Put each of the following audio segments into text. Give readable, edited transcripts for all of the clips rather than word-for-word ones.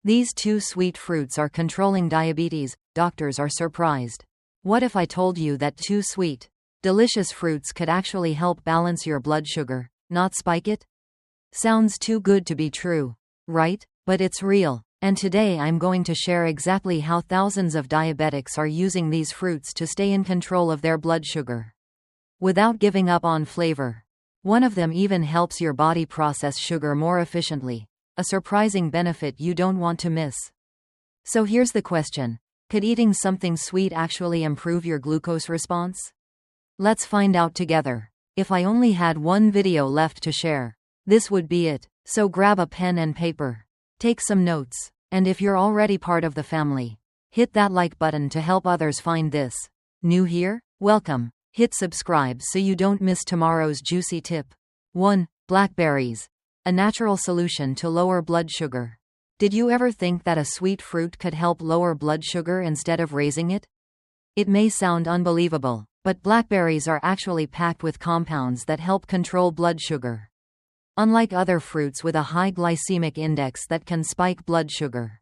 These two sweet fruits are controlling diabetes. Doctors are surprised. What if I told you that two sweet, delicious fruits could actually help balance your blood sugar, not spike it? Sounds too good to be true, right? But it's real. And today I'm going to share exactly how thousands of diabetics are using these fruits to stay in control of their blood sugar without giving up on flavor. One of them even helps your body process sugar more efficiently, a surprising benefit you don't want to miss. So here's the question: could eating something sweet actually improve your glucose response? Let's find out together. If I only had one video left to share, this would be it. So grab a pen and paper. Take some notes. And if you're already part of the family, hit that like button to help others find this. New here? Welcome. Hit subscribe so you don't miss tomorrow's juicy tip. 1. Blackberries. A natural solution to lower blood sugar. Did you ever think that a sweet fruit could help lower blood sugar instead of raising it? It may sound unbelievable, but blackberries are actually packed with compounds that help control blood sugar. Unlike other fruits with a high glycemic index that can spike blood sugar,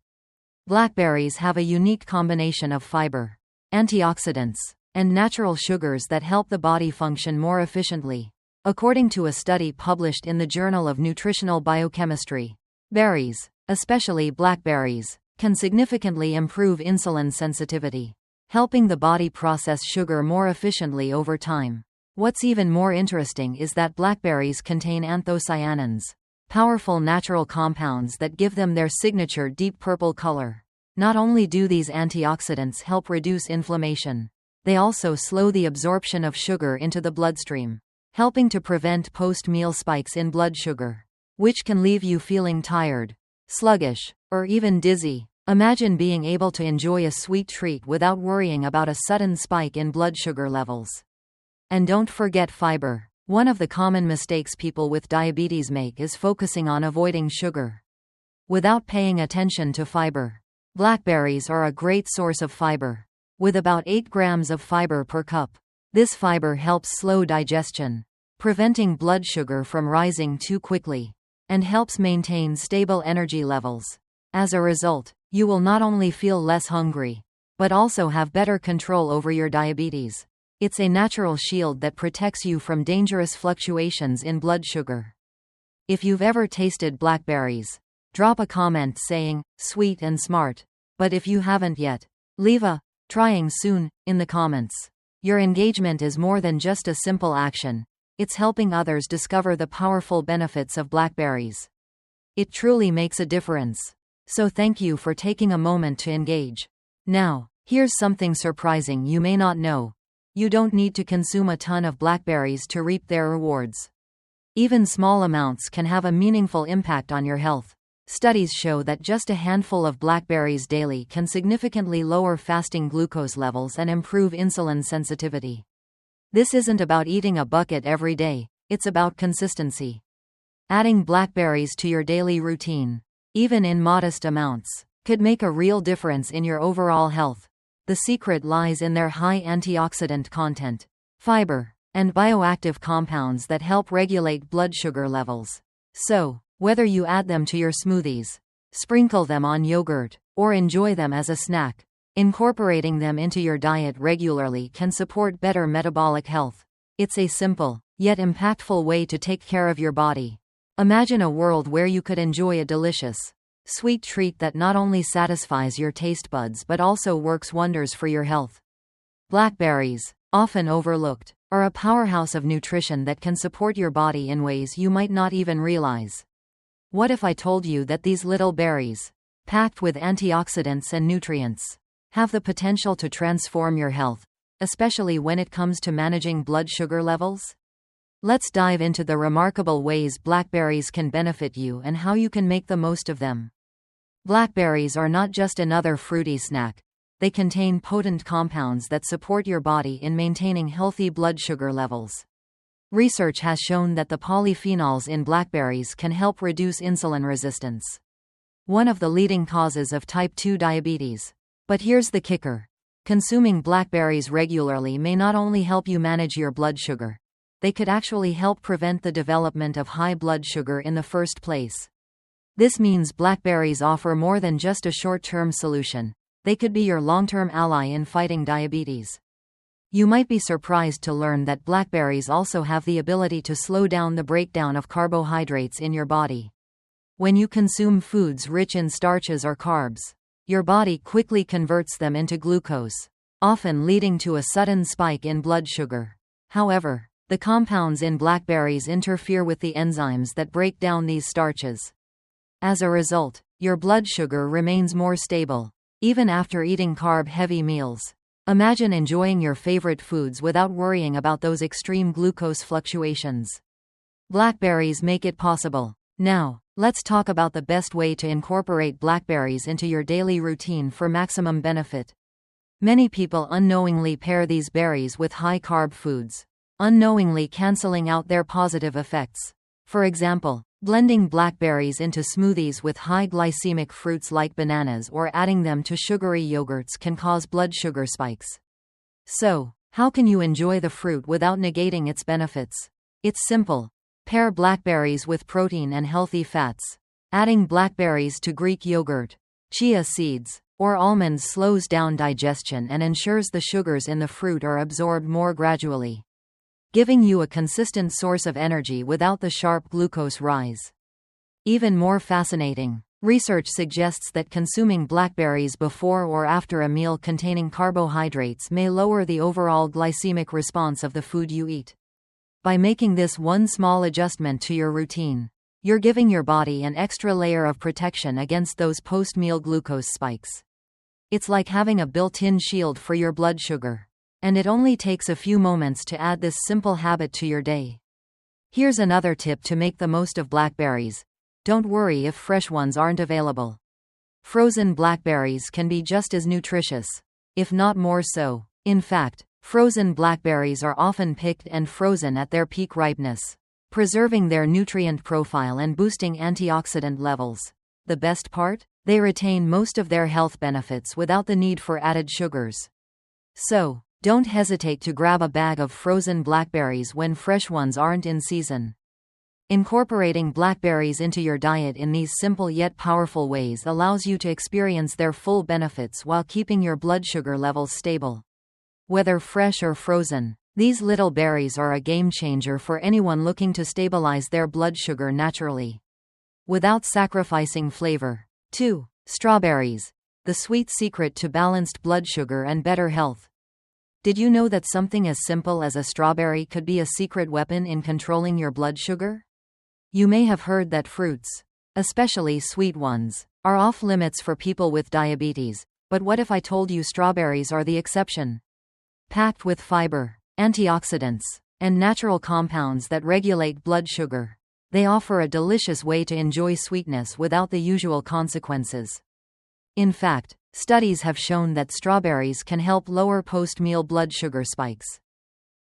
blackberries have a unique combination of fiber, antioxidants, and natural sugars that help the body function more efficiently. According to a study published in the Journal of Nutritional Biochemistry, berries, especially blackberries, can significantly improve insulin sensitivity, helping the body process sugar more efficiently over time. What's even more interesting is that blackberries contain anthocyanins, powerful natural compounds that give them their signature deep purple color. Not only do these antioxidants help reduce inflammation, they also slow the absorption of sugar into the bloodstream, helping to prevent post-meal spikes in blood sugar, which can leave you feeling tired, sluggish, or even dizzy. Imagine being able to enjoy a sweet treat without worrying about a sudden spike in blood sugar levels. And don't forget fiber. One of the common mistakes people with diabetes make is focusing on avoiding sugar without paying attention to fiber. Blackberries are a great source of fiber, with about 8 grams of fiber per cup. This fiber helps slow digestion, preventing blood sugar from rising too quickly, and helps maintain stable energy levels. As a result, you will not only feel less hungry, but also have better control over your diabetes. It's a natural shield that protects you from dangerous fluctuations in blood sugar. If you've ever tasted blackberries, drop a comment saying, "Sweet and smart." But if you haven't yet, leave a "trying soon" in the comments. Your engagement is more than just a simple action. It's helping others discover the powerful benefits of blackberries. It truly makes a difference. So thank you for taking a moment to engage. Now, here's something surprising you may not know. You don't need to consume a ton of blackberries to reap their rewards. Even small amounts can have a meaningful impact on your health. Studies show that just a handful of blackberries daily can significantly lower fasting glucose levels and improve insulin sensitivity. This isn't about eating a bucket every day, it's about consistency. Adding blackberries to your daily routine, even in modest amounts, could make a real difference in your overall health. The secret lies in their high antioxidant content, fiber, and bioactive compounds that help regulate blood sugar levels. So, whether you add them to your smoothies, sprinkle them on yogurt, or enjoy them as a snack, incorporating them into your diet regularly can support better metabolic health. It's a simple, yet impactful way to take care of your body. Imagine a world where you could enjoy a delicious, sweet treat that not only satisfies your taste buds but also works wonders for your health. Blackberries, often overlooked, are a powerhouse of nutrition that can support your body in ways you might not even realize. What if I told you that these little berries, packed with antioxidants and nutrients, have the potential to transform your health, especially when it comes to managing blood sugar levels? Let's dive into the remarkable ways blackberries can benefit you and how you can make the most of them. Blackberries are not just another fruity snack. They contain potent compounds that support your body in maintaining healthy blood sugar levels. Research has shown that the polyphenols in blackberries can help reduce insulin resistance, one of the leading causes of type 2 diabetes. But here's the kicker. Consuming blackberries regularly may not only help you manage your blood sugar, they could actually help prevent the development of high blood sugar in the first place. This means blackberries offer more than just a short-term solution. They could be your long-term ally in fighting diabetes. You might be surprised to learn that blackberries also have the ability to slow down the breakdown of carbohydrates in your body. When you consume foods rich in starches or carbs, your body quickly converts them into glucose, often leading to a sudden spike in blood sugar. However, the compounds in blackberries interfere with the enzymes that break down these starches. As a result, your blood sugar remains more stable, even after eating carb-heavy meals. Imagine enjoying your favorite foods without worrying about those extreme glucose fluctuations. Blackberries make it possible. Now, let's talk about the best way to incorporate blackberries into your daily routine for maximum benefit. Many people unknowingly pair these berries with high-carb foods, unknowingly canceling out their positive effects. For example, blending blackberries into smoothies with high glycemic fruits like bananas or adding them to sugary yogurts can cause blood sugar spikes. So, how can you enjoy the fruit without negating its benefits? It's simple. Pair blackberries with protein and healthy fats. Adding blackberries to Greek yogurt, chia seeds, or almonds slows down digestion and ensures the sugars in the fruit are absorbed more gradually, giving you a consistent source of energy without the sharp glucose rise. Even more fascinating, research suggests that consuming blackberries before or after a meal containing carbohydrates may lower the overall glycemic response of the food you eat. By making this one small adjustment to your routine, you're giving your body an extra layer of protection against those post-meal glucose spikes. It's like having a built-in shield for your blood sugar. And it only takes a few moments to add this simple habit to your day. Here's another tip to make the most of blackberries. Don't worry if fresh ones aren't available. Frozen blackberries can be just as nutritious, if not more so. In fact, frozen blackberries are often picked and frozen at their peak ripeness, preserving their nutrient profile and boosting antioxidant levels. The best part? They retain most of their health benefits without the need for added sugars. So, don't hesitate to grab a bag of frozen blackberries when fresh ones aren't in season. Incorporating blackberries into your diet in these simple yet powerful ways allows you to experience their full benefits while keeping your blood sugar levels stable. Whether fresh or frozen, these little berries are a game changer for anyone looking to stabilize their blood sugar naturally, without sacrificing flavor. 2. Strawberries. The sweet secret to balanced blood sugar and better health. Did you know that something as simple as a strawberry could be a secret weapon in controlling your blood sugar? You may have heard that fruits, especially sweet ones, are off limits for people with diabetes, but what if I told you strawberries are the exception? Packed with fiber, antioxidants, and natural compounds that regulate blood sugar, they offer a delicious way to enjoy sweetness without the usual consequences. In fact, studies have shown that strawberries can help lower post-meal blood sugar spikes.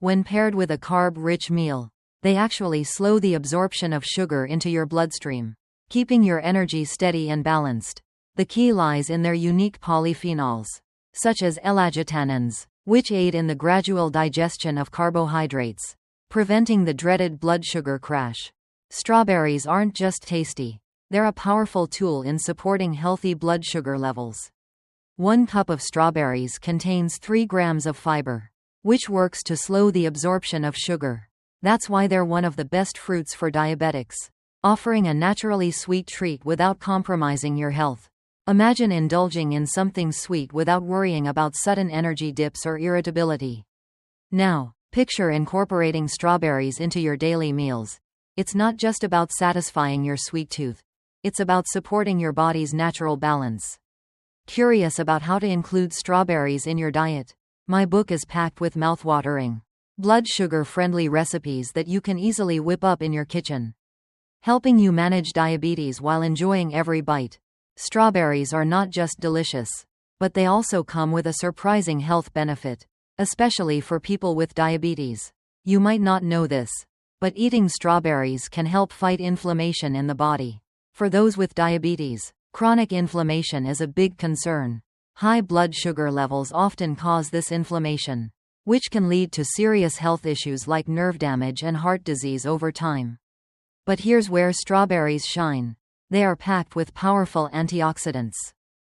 When paired with a carb-rich meal, they actually slow the absorption of sugar into your bloodstream, keeping your energy steady and balanced. The key lies in their unique polyphenols, such as L-argitannins, which aid in the gradual digestion of carbohydrates, preventing the dreaded blood sugar crash. Strawberries aren't just tasty, they're a powerful tool in supporting healthy blood sugar levels. 1 cup of strawberries contains 3 grams of fiber, which works to slow the absorption of sugar. That's why they're one of the best fruits for diabetics, offering a naturally sweet treat without compromising your health. Imagine indulging in something sweet without worrying about sudden energy dips or irritability. Now, picture incorporating strawberries into your daily meals. It's not just about satisfying your sweet tooth. It's about supporting your body's natural balance. Curious about how to include strawberries in your diet? My book is packed with mouthwatering, blood sugar-friendly recipes that you can easily whip up in your kitchen, helping you manage diabetes while enjoying every bite. Strawberries are not just delicious, but they also come with a surprising health benefit, especially for people with diabetes. You might not know this, but eating strawberries can help fight inflammation in the body. For those with diabetes, chronic inflammation is a big concern. High blood sugar levels often cause this inflammation, which can lead to serious health issues like nerve damage and heart disease over time. But here's where strawberries shine. They are packed with powerful antioxidants,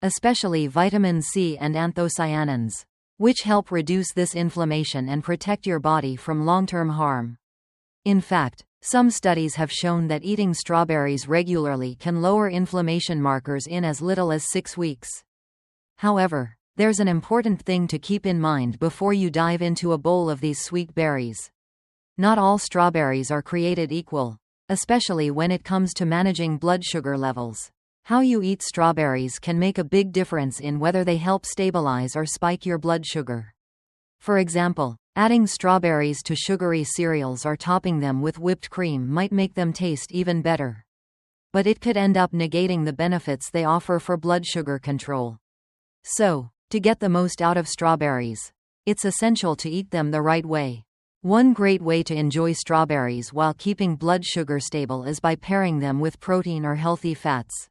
especially vitamin C and anthocyanins, which help reduce this inflammation and protect your body from long-term harm. In fact, some studies have shown that eating strawberries regularly can lower inflammation markers in as little as 6 weeks. However, there's an important thing to keep in mind before you dive into a bowl of these sweet berries. Not all strawberries are created equal, especially when it comes to managing blood sugar levels. How you eat strawberries can make a big difference in whether they help stabilize or spike your blood sugar. For example, adding strawberries to sugary cereals or topping them with whipped cream might make them taste even better. But it could end up negating the benefits they offer for blood sugar control. So, to get the most out of strawberries, it's essential to eat them the right way. One great way to enjoy strawberries while keeping blood sugar stable is by pairing them with protein or healthy fats.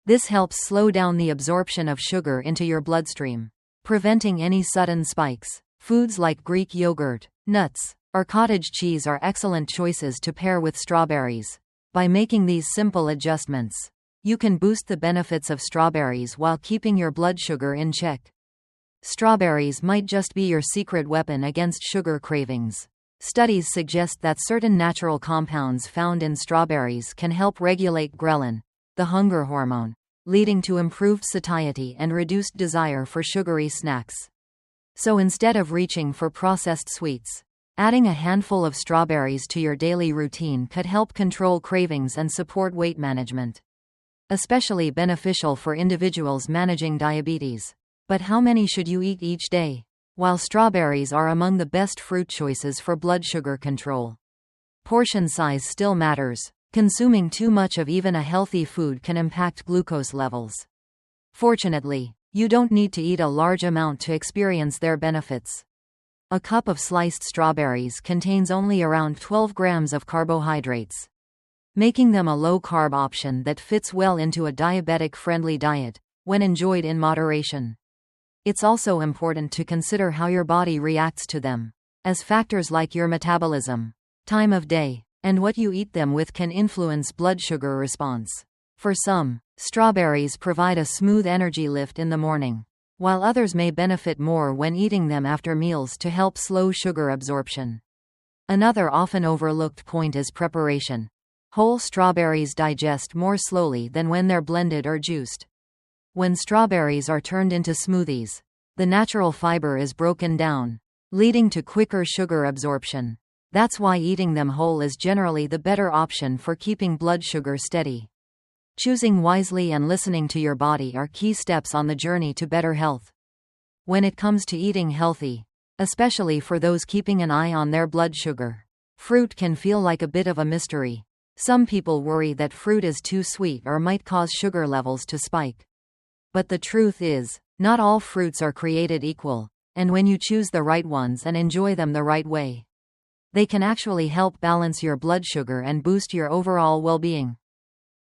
This helps slow down the absorption of sugar into your bloodstream, preventing any sudden spikes. Foods like Greek yogurt, nuts, or cottage cheese are excellent choices to pair with strawberries. By making these simple adjustments, you can boost the benefits of strawberries while keeping your blood sugar in check. Strawberries might just be your secret weapon against sugar cravings. Studies suggest that certain natural compounds found in strawberries can help regulate ghrelin, the hunger hormone, leading to improved satiety and reduced desire for sugary snacks. So instead of reaching for processed sweets, adding a handful of strawberries to your daily routine could help control cravings and support weight management. Especially beneficial for individuals managing diabetes. But how many should you eat each day? While strawberries are among the best fruit choices for blood sugar control, portion size still matters. Consuming too much of even a healthy food can impact glucose levels. Fortunately, you don't need to eat a large amount to experience their benefits. A cup of sliced strawberries contains only around 12 grams of carbohydrates, making them a low-carb option that fits well into a diabetic-friendly diet, when enjoyed in moderation. It's also important to consider how your body reacts to them, as factors like your metabolism, time of day, and what you eat them with can influence blood sugar response. For some, strawberries provide a smooth energy lift in the morning, while others may benefit more when eating them after meals to help slow sugar absorption. Another often overlooked point is preparation. Whole strawberries digest more slowly than when they're blended or juiced. When strawberries are turned into smoothies, the natural fiber is broken down, leading to quicker sugar absorption. That's why eating them whole is generally the better option for keeping blood sugar steady. Choosing wisely and listening to your body are key steps on the journey to better health. When it comes to eating healthy, especially for those keeping an eye on their blood sugar, fruit can feel like a bit of a mystery. Some people worry that fruit is too sweet or might cause sugar levels to spike. But the truth is, not all fruits are created equal, and when you choose the right ones and enjoy them the right way, they can actually help balance your blood sugar and boost your overall well-being.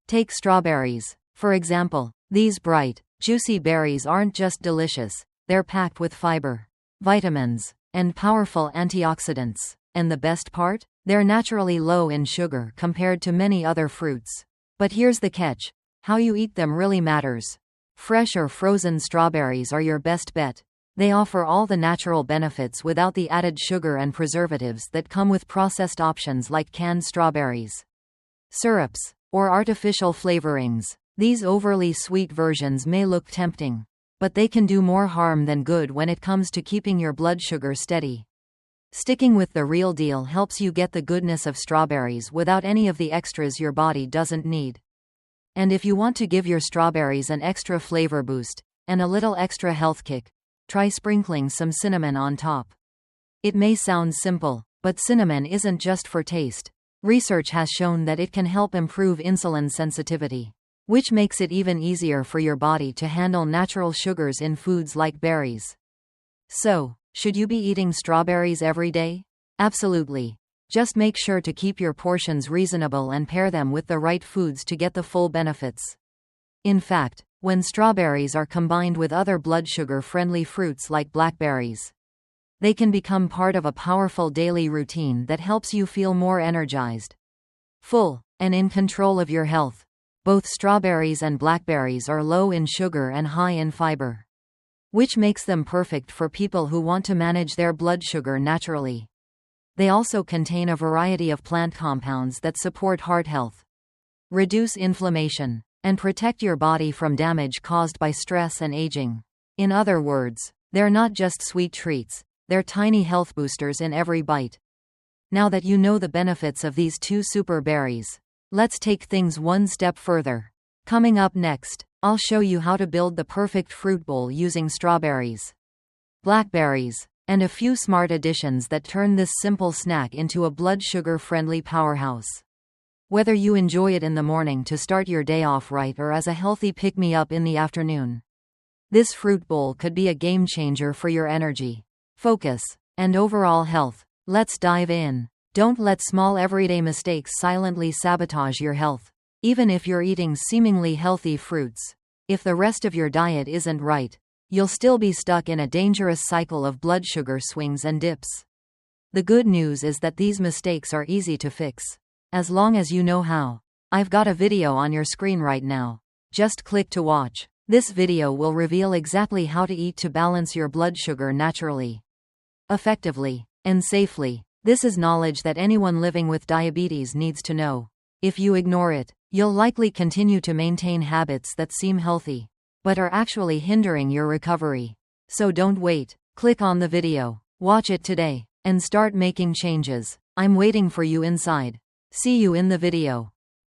Take strawberries, for example. These bright, juicy berries aren't just delicious, they're packed with fiber, vitamins, and powerful antioxidants. And the best part? They're naturally low in sugar compared to many other fruits. But here's the catch: how you eat them really matters. Fresh or frozen strawberries are your best bet. They offer all the natural benefits without the added sugar and preservatives that come with processed options like canned strawberries, syrups, or artificial flavorings. These overly sweet versions may look tempting, but they can do more harm than good when it comes to keeping your blood sugar steady. Sticking with the real deal helps you get the goodness of strawberries without any of the extras your body doesn't need. And if you want to give your strawberries an extra flavor boost, and a little extra health kick, try sprinkling some cinnamon on top. It may sound simple, but cinnamon isn't just for taste. Research has shown that it can help improve insulin sensitivity, which makes it even easier for your body to handle natural sugars in foods like berries. So, should you be eating strawberries every day? Absolutely. Just make sure to keep your portions reasonable and pair them with the right foods to get the full benefits. In fact, when strawberries are combined with other blood sugar-friendly fruits like blackberries, they can become part of a powerful daily routine that helps you feel more energized, full, and in control of your health. Both strawberries and blackberries are low in sugar and high in fiber, which makes them perfect for people who want to manage their blood sugar naturally. They also contain a variety of plant compounds that support heart health, reduce inflammation, and protect your body from damage caused by stress and aging. In other words, they're not just sweet treats, they're tiny health boosters in every bite. Now that you know the benefits of these two super berries, let's take things one step further. Coming up next, I'll show you how to build the perfect fruit bowl using strawberries, blackberries, and a few smart additions that turn this simple snack into a blood sugar-friendly powerhouse. Whether you enjoy it in the morning to start your day off right or as a healthy pick-me-up in the afternoon, this fruit bowl could be a game-changer for your energy, focus, and overall health. Let's dive in. Don't let small everyday mistakes silently sabotage your health. Even if you're eating seemingly healthy fruits, if the rest of your diet isn't right, you'll still be stuck in a dangerous cycle of blood sugar swings and dips. The good news is that these mistakes are easy to fix, as long as you know how. I've got a video on your screen right now. Just click to watch. This video will reveal exactly how to eat to balance your blood sugar naturally, effectively, and safely. This is knowledge that anyone living with diabetes needs to know. If you ignore it, you'll likely continue to maintain habits that seem healthy, but are actually hindering your recovery. So don't wait. Click on the video, watch it today, and start making changes. I'm waiting for you inside. See you in the video.